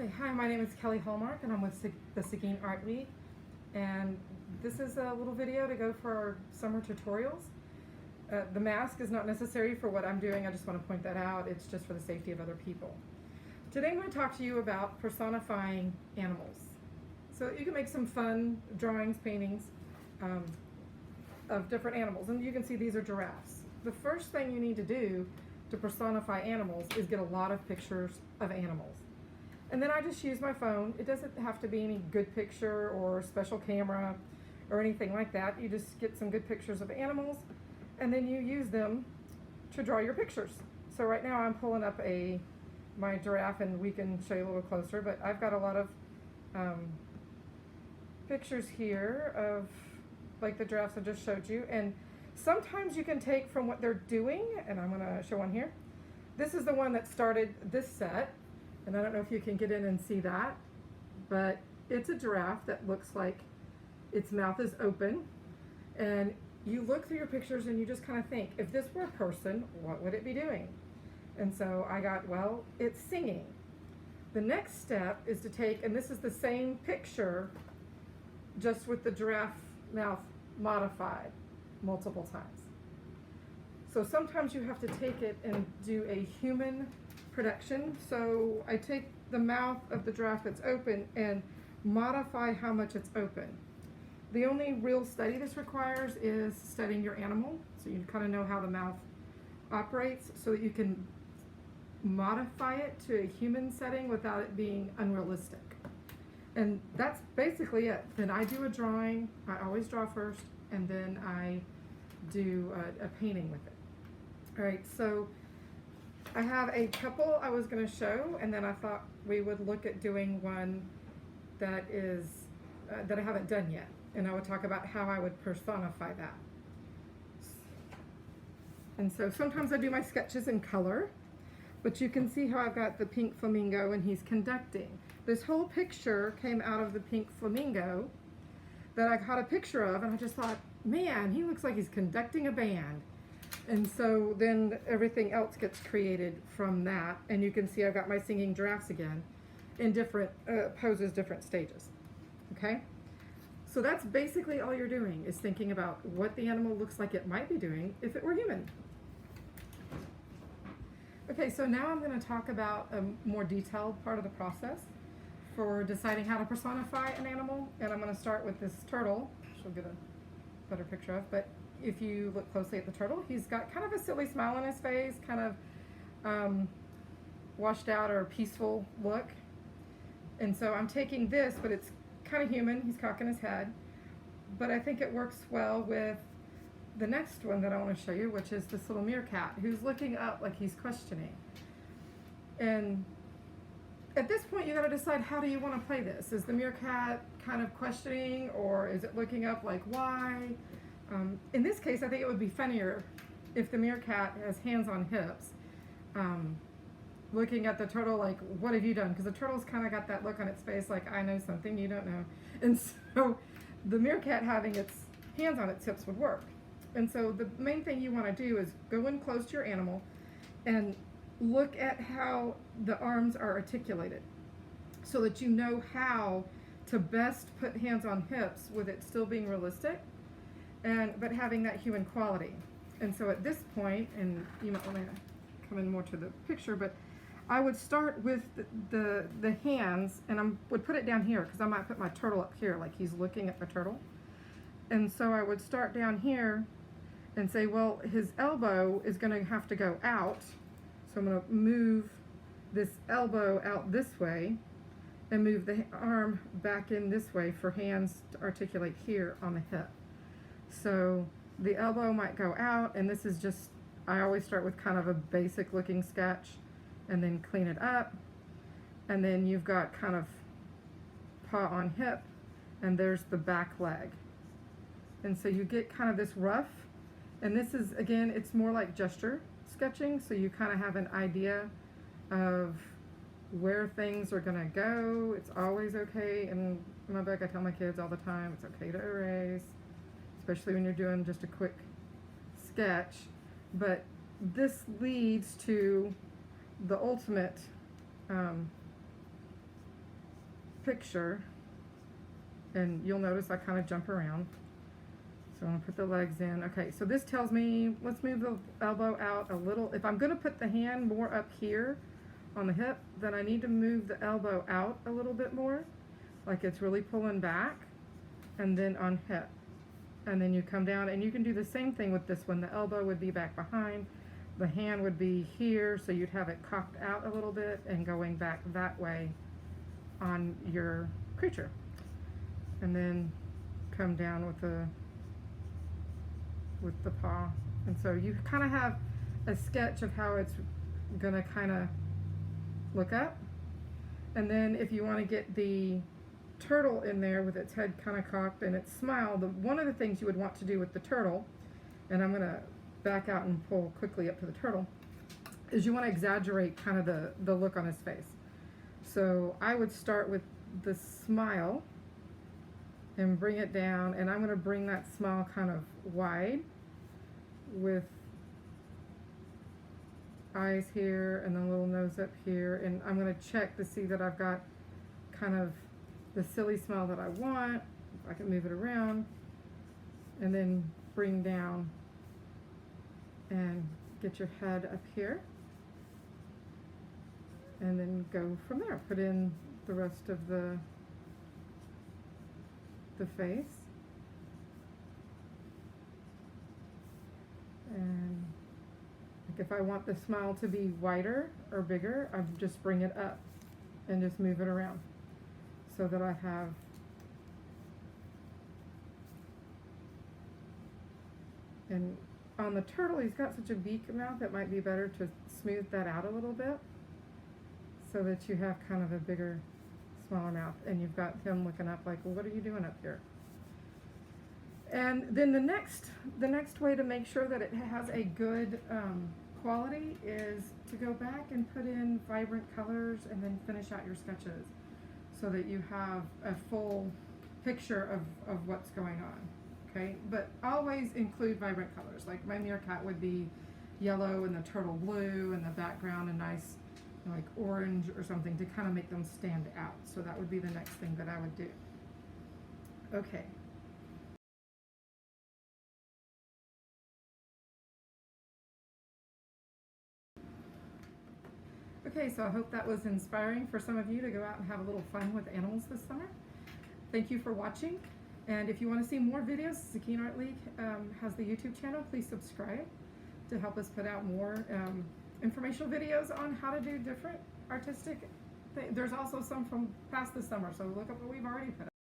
Okay, hi, my name is Kelly Hallmark and I'm with the Seguin Art League, and this is a little video to go for our summer tutorials. The mask is not necessary for what I'm doing, I just want to point that out. It's just for the safety of other people. Today I'm going to talk to you about personifying animals. So you can make some fun drawings, paintings of different animals, and you can see these are giraffes. The first thing you need to do to personify animals is get a lot of pictures of animals. And then I just use my phone. It doesn't have to be any good picture or special camera or anything like that. You just get some good pictures of animals and then you use them to draw your pictures. So right now I'm pulling up my giraffe, and we can show you a little closer, but I've got a lot of pictures here of like the giraffes I just showed you. And sometimes you can take from what they're doing, and I'm gonna show one here. This is the one that started this set. And I don't know if you can get in and see that, but it's a giraffe that looks like its mouth is open. And you look through your pictures and you just kind of think, if this were a person, what would it be doing? And so I got, well, it's singing. The next step is to take, and this is the same picture, just with the giraffe mouth modified multiple times. So sometimes you have to take it and do a human production. So I take the mouth of the giraffe that's open and modify how much it's open. The only real study this requires is studying your animal, so you kind of know how the mouth operates so that you can modify it to a human setting without it being unrealistic. And that's basically it. Then I do a drawing. I always draw first, and then I do a painting with it. All right, so I have a couple I was going to show, and then I thought we would look at doing one that is that I haven't done yet, and I would talk about how I would personify that. And so sometimes I do my sketches in color, but you can see how I've got the pink flamingo and he's conducting. This whole picture came out of the pink flamingo that I got a picture of, and I just thought, man, he looks like he's conducting a band. And so then everything else gets created from that. And you can see I've got my singing giraffes again in different poses, different stages. Okay? So that's basically all you're doing, is thinking about what the animal looks like it might be doing if it were human. Okay, so now I'm going to talk about a more detailed part of the process for deciding how to personify an animal. And I'm going to start with this turtle, which we'll get a better picture of. But if you look closely at the turtle, he's got kind of a silly smile on his face, kind of washed out or peaceful look. And so I'm taking this, but it's kind of human. He's cocking his head. But I think it works well with the next one that I want to show you, which is this little meerkat who's looking up like he's questioning. And at this point, you got to decide, how do you want to play this? Is the meerkat kind of questioning, or is it looking up like, why? In this case, I think it would be funnier if the meerkat has hands on hips, looking at the turtle like, what have you done? Because the turtle's kind of got that look on its face like, I know something you don't know. And so the meerkat having its hands on its hips would work. And so the main thing you want to do is go in close to your animal and look at how the arms are articulated so that you know how to best put hands on hips with it still being realistic, but having that human quality. And so at this point, and you might want to come in more to the picture, but I would start with the hands, and I would put it down here because I might put my turtle up here like he's looking at the turtle. And so I would start down here and say, well, his elbow is going to have to go out. So I'm going to move this elbow out this way and move the arm back in this way for hands to articulate here on the hip. So the elbow might go out, and this is just, I always start with kind of a basic looking sketch and then clean it up. And then you've got kind of paw on hip, and there's the back leg. And so you get kind of this rough, and this is, again, it's more like gesture sketching, so you kind of have an idea of where things are gonna go. It's always okay, and in my book I tell my kids all the time, it's okay to erase, especially when you're doing just a quick sketch. But this leads to the ultimate picture, and you'll notice I kind of jump around. So I'm going to put the legs in. Okay, so this tells me, let's move the elbow out a little. If I'm going to put the hand more up here on the hip, then I need to move the elbow out a little bit more, like it's really pulling back, and then on hip. And then you come down, and you can do the same thing with this one. The elbow would be back behind, the hand would be here, so you'd have it cocked out a little bit and going back that way on your creature. And then come down with the paw. And so you kind of have a sketch of how it's gonna kind of look up. And then if you want to get the turtle in there with its head kind of cocked and its smile, one of the things you would want to do with the turtle, and I'm gonna back out and pull quickly up to the turtle, is you want to exaggerate kind of the look on his face. So I would start with the smile and bring it down, and I'm going to bring that smile kind of wide with eyes here and the little nose up here, and I'm going to check to see that I've got kind of the silly smile that I want. If I can move it around, and then bring down and get your head up here, and then go from there. Put in the rest of the face, and like if I want the smile to be wider or bigger, I just bring it up and just move it around so that I have and on the turtle, he's got such a beak mouth, it might be better to smooth that out a little bit so that you have kind of a bigger, smaller mouth, and you've got him looking up like, well, what are you doing up here? And then the next way to make sure that it has a good quality is to go back and put in vibrant colors and then finish out your sketches so that you have a full picture of what's going on. Okay, but always include vibrant colors. Like my meerkat would be yellow and the turtle blue, and the background a nice like orange or something to kind of make them stand out. So that would be the next thing that I would do. Okay. Okay, so I hope that was inspiring for some of you to go out and have a little fun with animals this summer. Thank you for watching. And if you want to see more videos, Zucchini Art League has the YouTube channel. Please subscribe to help us put out more informational videos on how to do different artistic things. There's also some from past this summer, so look up what we've already put out.